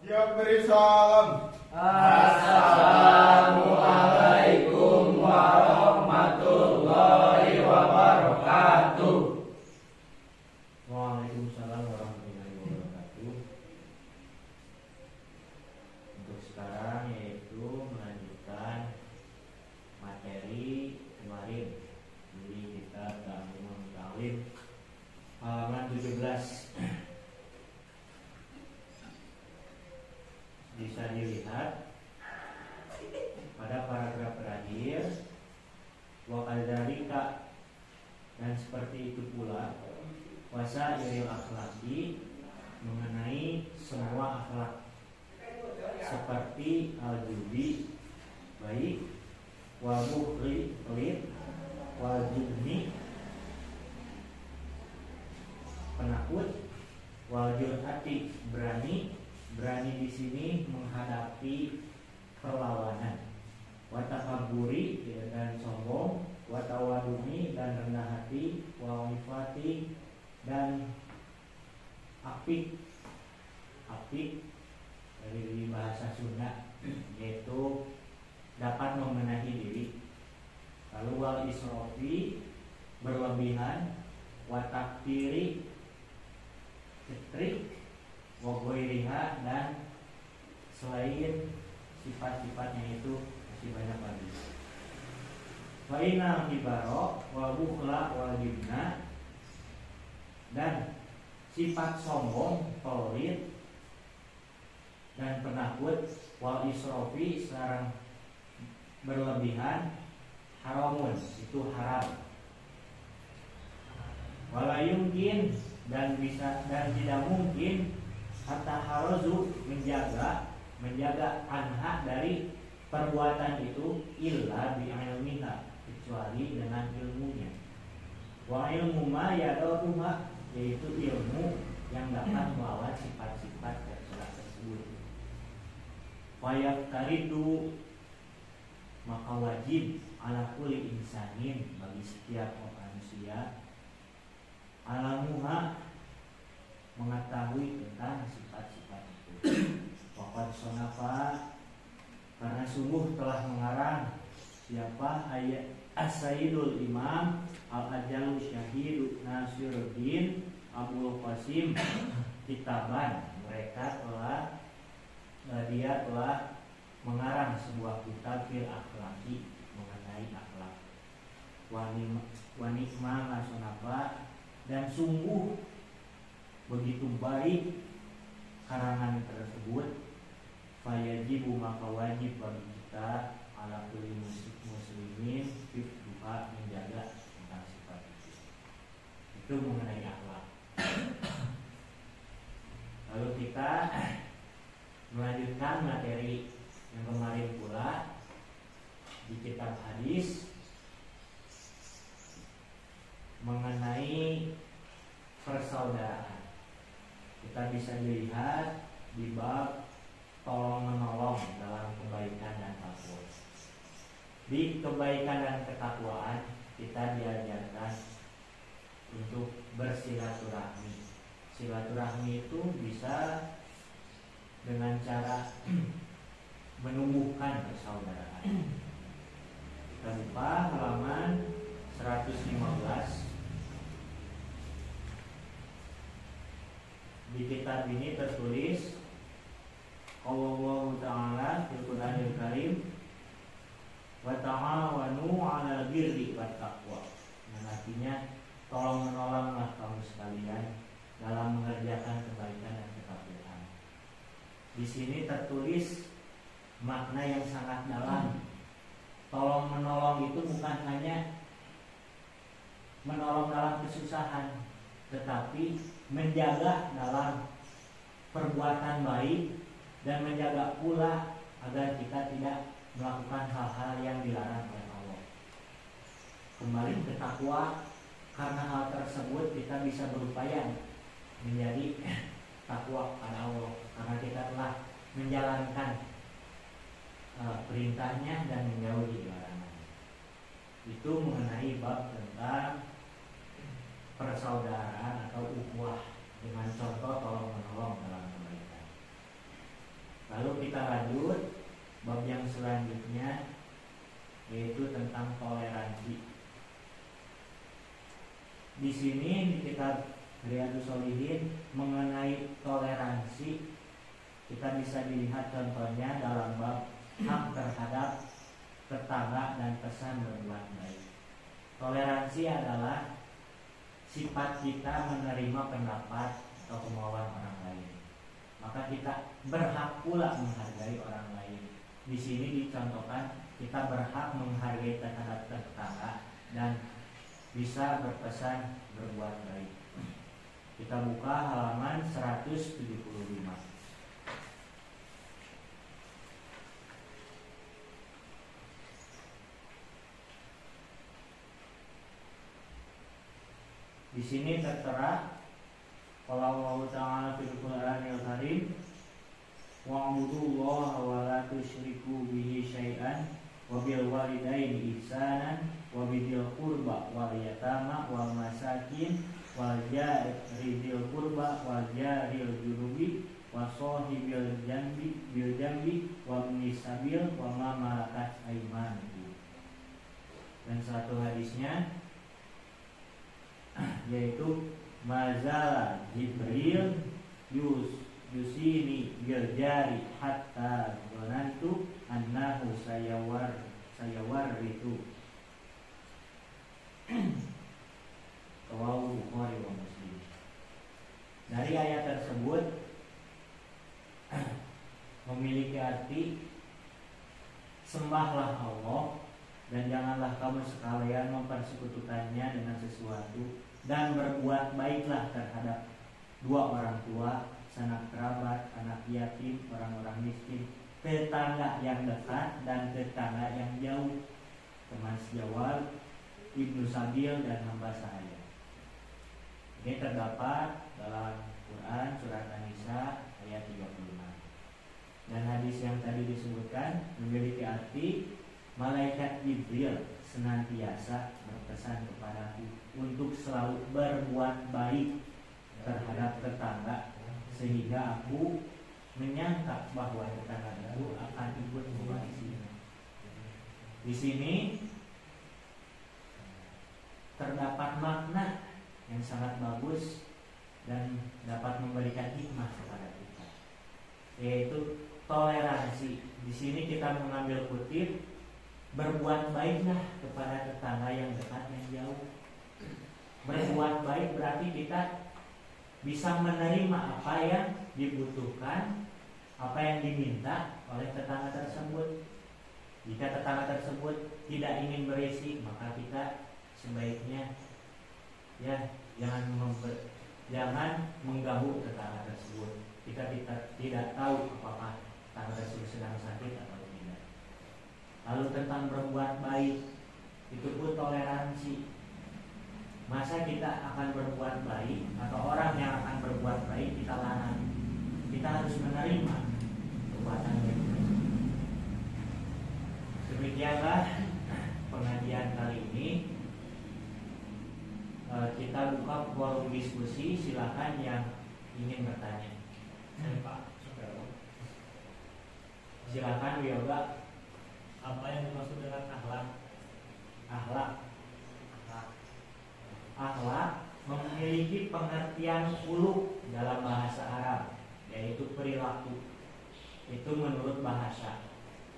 Siap beri salam. Assalamualaikum warahmatullahi wabarakatuh. Waalaikumsalam warahmatullahi wabarakatuh. Untuk sekarang yaitu melanjutkan materi kemarin. Jadi kita gabungan kawin halaman 17. Bisa dilihat pada paragraf terakhir, wa kadzalika, dan seperti itu pula wasairil akhlaqi, mengenai semua akhlak, seperti al-jubi, baik, wal mukhli, pelit, wal jubni, penakut, wal jur'ati, berani. Berani di sini menghadapi perlawanan, watakaburi, dan sombong, watawadumi, dan rendah hati, wawifati, dan apik. Apik dari bahasa Sunda, yaitu dapat memenahi diri. Lalu wal isrofi, berlebihan, watakfiri, setrik, wagoiriha, dan selain sifat-sifatnya itu masih banyak lagi. Wa inal kibaro wal bukhla wal jibna, dan sifat sombong, pelit, dan penakut, wal isrofi, sekarang berlebihan, haramun, itu haram. Wala yumkin, dan tidak mungkin hatta harozu, menjaga anha, dari perbuatan itu, illa bi ilmiha, kecuali dengan ilmunya. Wa ilmu ma yadauha, yaitu ilmu yang dapat melawan sifat-sifat tercela tersebut. Wa yaktaridu, maka wajib ala kulli insanin, bagi setiap manusia, alamuha, mengetahui tentang sifat-sifat itu. Waqad sonafa, karena sungguh telah mengarang siapa ayat as-sayyidul imam al-ajalu syahidu Nasiruddin Abul Qasim kitaban, dia telah mengarang sebuah kitab fil akhlaqi, mengenai akhlak. Wanikma nasonafa, dan sungguh begitu baik karangan tersebut. Fayajibu, maka wajib bagi kita, ala kulli muslimin, fitduha, menjaga tentang sifat itu mengenai akhlak. Lalu kita melanjutkan materi yang kemarin pula di kitab hadis mengenai persaudaraan. Kita bisa dilihat di bab tolong menolong dalam kebaikan dan takwa. Di kebaikan dan ketakwaan kita diajarkan untuk bersilaturahmi. Silaturahmi itu bisa dengan cara menumbuhkan persaudaraan. Kita buka halaman 115. Di kitab ini tertulis Allah Ta'ala fil Qur'anil Karim, wa ta'awanu 'alal birri wat taqwa. Artinya tolong menolonglah kamu sekalian dalam mengerjakan kebaikan dan ketakwaan. Di sini tertulis makna yang sangat dalam. Tolong menolong itu bukan hanya menolong dalam kesusahan, tetapi menjaga dalam perbuatan baik dan menjaga pula agar kita tidak melakukan hal-hal yang dilarang oleh Allah. Kembali ke takwa, karena hal tersebut kita bisa berupaya menjadi takwa pada Allah, karena kita telah menjalankan perintahnya dan menjauhi larangan. Itu mengenai bab tentang persaudaraan atau ukhuwah dengan contoh tolong menolong dalam kebaikan. Lalu kita lanjut bab yang selanjutnya, yaitu tentang toleransi. Di sini di kitab Riyadhus Shalihin mengenai toleransi, kita bisa dilihat contohnya dalam bab hak terhadap tetangga dan pesan berbuat baik. Toleransi adalah sifat kita menerima pendapat atau kemauan orang lain. Maka kita berhak pula menghargai orang lain. Di sini dicontohkan kita berhak menghargai terhadap tetangga dan bisa berpesan berbuat baik. Kita buka halaman 175. Di sini tertera kalau Allah Ta'ala fil Qur'anil Karim wa'budullaha wa la tusyriku bihi syai'an wa bil walidaini ihsanan wa bidil qurba wal yatama wal masakin wal jari dzil qurba wal jaril junubi wa sahibil jambi wa ibnis sabil wa ma malakat aymanukum. Dan satu hadisnya yaitu mazala Jibril yusini bil jari hatta dhanantu annahu sayawar itu. Rawahu Bukhari wa Muslim. Dari ayat tersebut memiliki arti sembahlah Allah dan janganlah kamu sekalian mempersekutukannya dengan sesuatu, dan berbuat baiklah terhadap dua orang tua, sanak kerabat, anak yatim, orang-orang miskin, tetangga yang dekat dan tetangga yang jauh, teman sejawat, ibnu sabil dan hamba sahaya. Ini terdapat dalam Quran surat An-Nisa ayat 36. Dan hadis yang tadi disebutkan memiliki arti malaikat Jibril senantiasa berpesan kepadaku untuk selalu berbuat baik terhadap tetangga, sehingga aku menyangka bahwa tetangga itu akan ikut mewarisinya. Di sini terdapat makna yang sangat bagus dan dapat memberikan hikmah kepada kita, yaitu toleransi. Di sini kita mengambil kutip, berbuat baiklah kepada tetangga yang dekat yang jauh. Berbuat baik berarti kita bisa menerima apa yang dibutuhkan, apa yang diminta oleh tetangga tersebut. Jika tetangga tersebut tidak ingin berisi, maka kita sebaiknya jangan mengganggu tetangga tersebut. Kita tidak tahu apakah tetangga tersebut sedang sakit atau tidak. Lalu tentang berbuat baik, itu pun toleransi. Masa kita akan berbuat baik atau orang yang akan berbuat baik kita larang? Kita harus menerima perbuatan baik tersebut. Demikianlah pengajian kali ini. Kita buka forum diskusi, silakan yang ingin bertanya. Silakan Yoga. Apa yang dimaksud dengan akhlak? Akhlak memiliki pengertian khuluq dalam bahasa Arab, yaitu perilaku. Itu menurut bahasa.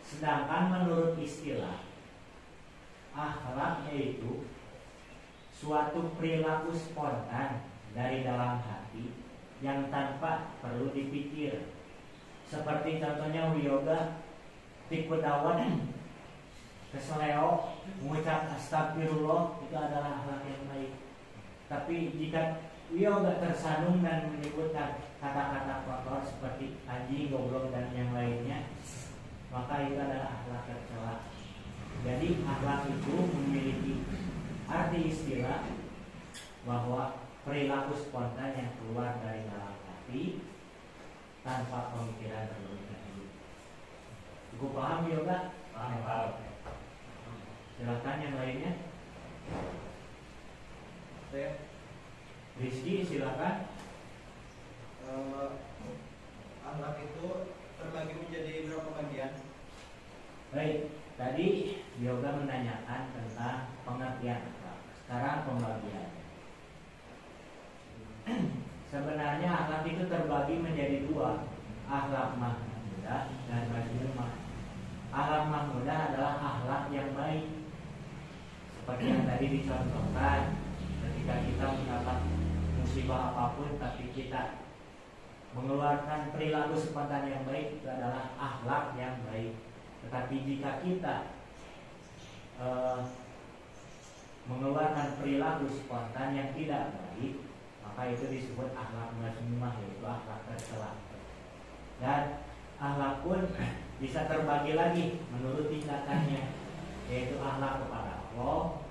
Sedangkan menurut istilah, akhlak yaitu suatu perilaku spontan dari dalam hati yang tanpa perlu dipikir. Seperti contohnya wiyoga tikudawan keseleo mengucap astagfirullah, itu adalah akhlak yang baik. Tapi jika wiyoga tersandung dan menyebutkan kata-kata kotor seperti anjing, goblok dan yang lainnya, maka itu adalah akhlak tercela. Jadi akhlak itu memiliki arti istilah bahwa perilaku spontan yang keluar dari dalam hati tanpa pemikiran terlebih dahulu. Cukup paham yoga? Paham. Silakan yang lainnya. Saya Rizky silakan. akhlak itu terbagi menjadi berapa bagian? Baik, tadi yoga menanyakan tentang pengertian akhlak. Sekarang pembagian. Sebenarnya akhlak itu terbagi menjadi dua, akhlak mahmudah dan mazmumah. Akhlak mahmudah adalah akhlak yang baik, seperti yang tadi dicontohkan. Ketika kita mendapat musibah apapun, tapi kita mengeluarkan perilaku spontan yang baik, itu adalah akhlak yang baik. Tetapi jika kita mengeluarkan perilaku spontan yang tidak baik, maka itu disebut akhlak mazmumah, yaitu akhlak tercela. Dan akhlak pun bisa terbagi lagi menurut tingkatannya, yaitu akhlak kepada Allah,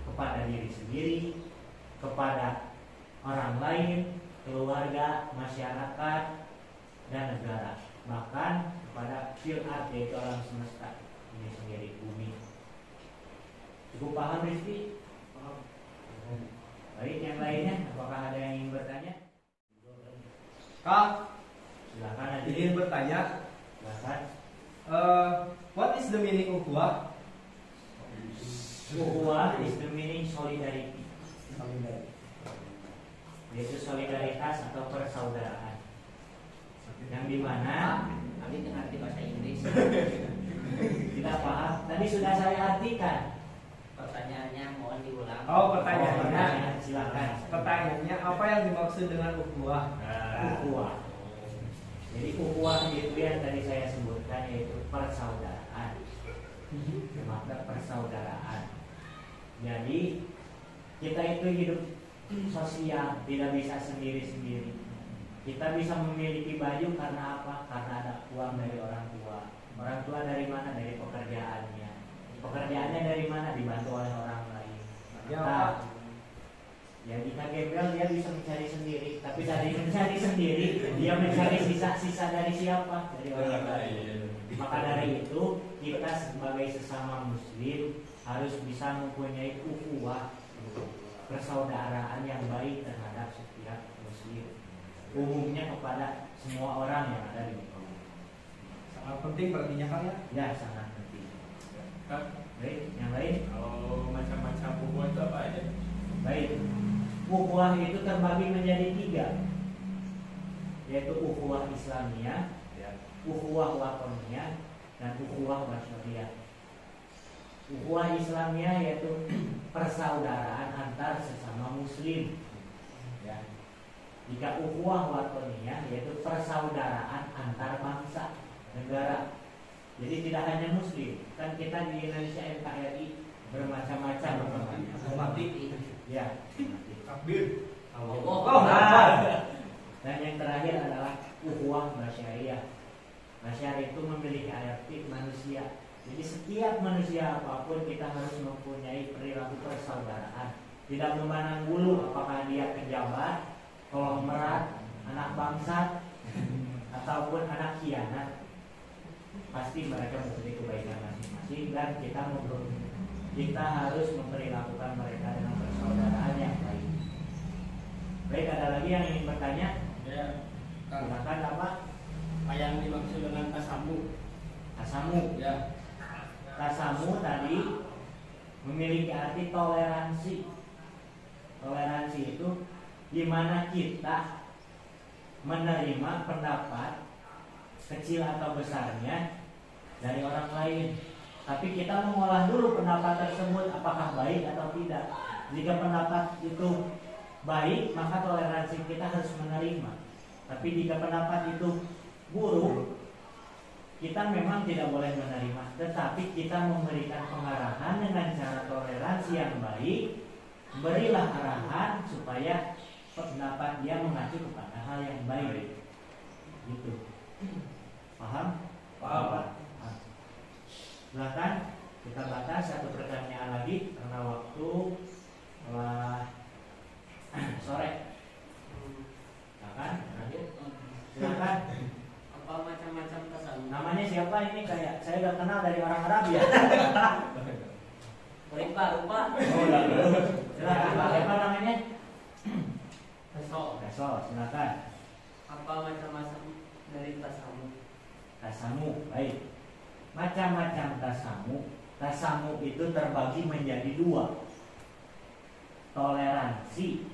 kepada diri sendiri, kepada orang lain, keluarga, masyarakat, dan negara, bahkan kepada fil ard, yaitu alam semesta ini sendiri, bumi. Cukup paham Rizky? Baik, yang lainnya, apakah ada yang ingin bertanya? Kak, Silakan aja. ingin bertanya, Silakan. what is the meaning ukhuwah? Ukhuwah is the meaning solidarity, yaitu solidaritas atau persaudaraan, yang dimana Kami ngerti bahasa Inggris. tidak paham. Tadi sudah saya artikan. Pertanyaannya mohon diulang. Oh, pertanyaannya. Silakan. Pertanyaannya, apa yang dimaksud dengan ukhuwah? Ukhuwah. Jadi ukhuwah itu yang tadi saya sebutkan, yaitu persaudaraan. Maka persaudaraan. Jadi kita itu hidup sosial, tidak bisa sendiri-sendiri. Kita bisa memiliki baju karena apa? Karena ada uang dari orang tua. Orang tua dari mana? Dari pekerjaannya. Pekerjaannya dari mana? Dibantu oleh orang lain. Nah, ya jika gembel dia bisa mencari sendiri, tapi dari mencari sendiri dia mencari sisa-sisa dari siapa? Dari orang lain. Maka dari itu kita sebagai sesama muslim harus bisa mempunyai ukhuwah, persaudaraan yang baik terhadap setiap muslim, umumnya kepada semua orang yang ada di muka bumi. Sangat penting berartinya kan ya? Ya, sangat penting. Kak, Baik, yang lain? kalau macam-macam buku itu apa aja? Baik, ukhuwah itu terbagi menjadi tiga, yaitu ukhuwah Islamiyah, ukhuwah watoniyah, dan ukhuwah wasyariyah. Ukhuwah Islamiyah yaitu persaudaraan antar sesama muslim. Ya. Jika ukhuwah watoniyah yaitu persaudaraan antar bangsa, negara. Jadi tidak hanya muslim, kan kita di Indonesia NKRI bermacam-macam namanya. Ya. Takbir. Dan yang terakhir adalah ukhuwah basyariyah. Basyar itu memiliki arti manusia. Jadi setiap manusia apapun kita harus mempunyai perilaku persaudaraan. Tidak memandang bulu apakah dia pejabat, konglomerat, anak bangsa, ataupun anak khianat. Pasti mereka mempunyai kebaikan masing-masing dan kita harus memperlakukan mereka dengan persaudaraan yang baik. Baik, ada lagi yang ingin bertanya? Ya. Silakan apa? Apa yang dimaksud dengan tasamu? Tasamu. Ya. Tasamu tadi memiliki arti toleransi. Toleransi itu di mana kita menerima pendapat kecil atau besarnya dari orang lain. Tapi kita mengolah dulu pendapat tersebut apakah baik atau tidak. Jika pendapat itu baik, maka toleransi kita harus menerima. Tapi jika pendapat itu buruk, kita memang tidak boleh menerima. Tetapi kita memberikan pengarahan dengan cara toleransi yang baik. Berilah arahan supaya pendapat dia mengacu kepada hal yang baik. Gitu. Paham? Paham. Silakan kita batas satu pertanyaan lagi karena waktu telah sore. Silakan, lanjut. Silakan. Apa macam-macam tasamu? Namanya siapa ini? Kayak saya udah kenal dari orang Arab ya. Rupa. Oh, lalu. Silakan, Pak. Siapa namanya? Besok. Silakan. Apa macam-macam dari tasamu? Tasamu, baik. Macam-macam tasamu. Tasamu itu terbagi menjadi dua. Toleransi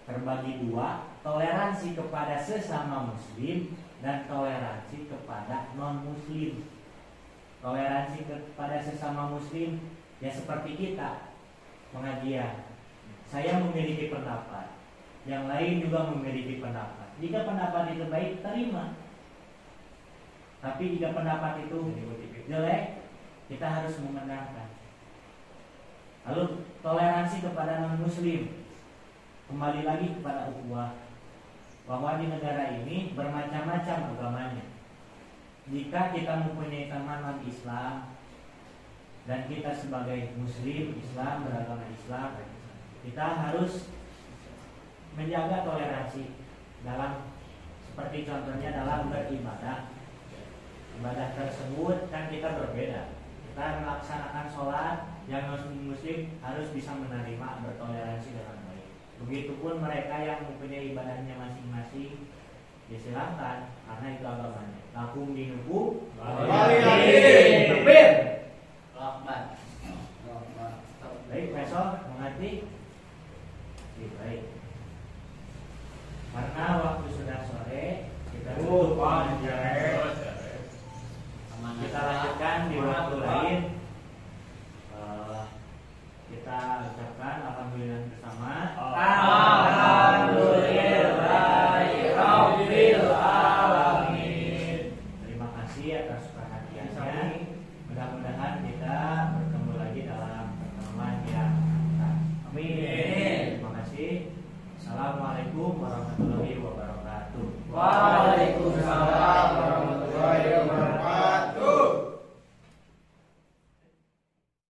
terbagi dua. Toleransi kepada sesama muslim dan toleransi kepada non-muslim. Toleransi kepada sesama muslim ya seperti kita pengajian. Saya memiliki pendapat, yang lain juga memiliki pendapat. Jika pendapat itu baik, terima. Tapi jika pendapat itu jelek, kita harus membenarkan. Lalu toleransi kepada non-muslim, kembali lagi kepada ukhuwah, bahwa di negara ini bermacam-macam agamanya. Jika kita mempunyai teman non-Islam dan kita sebagai muslim Islam beragama Islam, kita harus menjaga toleransi dalam, seperti contohnya dalam beribadah. Ibadah tersebut kan kita berbeda. Kita melaksanakan sholat, yang muslim harus bisa menerima, bertoleransi dengan baik. Begitupun mereka yang mempunyai ibadahnya masing-masing, ya silakan, karena itu agamanya. Lakum dinukum Waliyadin. Lakban. Baik, besok mengerti? Baik. Karena waktu sudah sore, kita tutup pengajian. Kita lanjutkan di waktu lain. Kita ucapkan alhamdulillah bersama. Alhamdulillahirabbil alamin. Terima kasih atas perhatiannya. Mudah-mudahan kita bertemu lagi dalam pertemuan yang akan. Amin. Terima kasih. Assalamualaikum warahmatullahi wabarakatuh.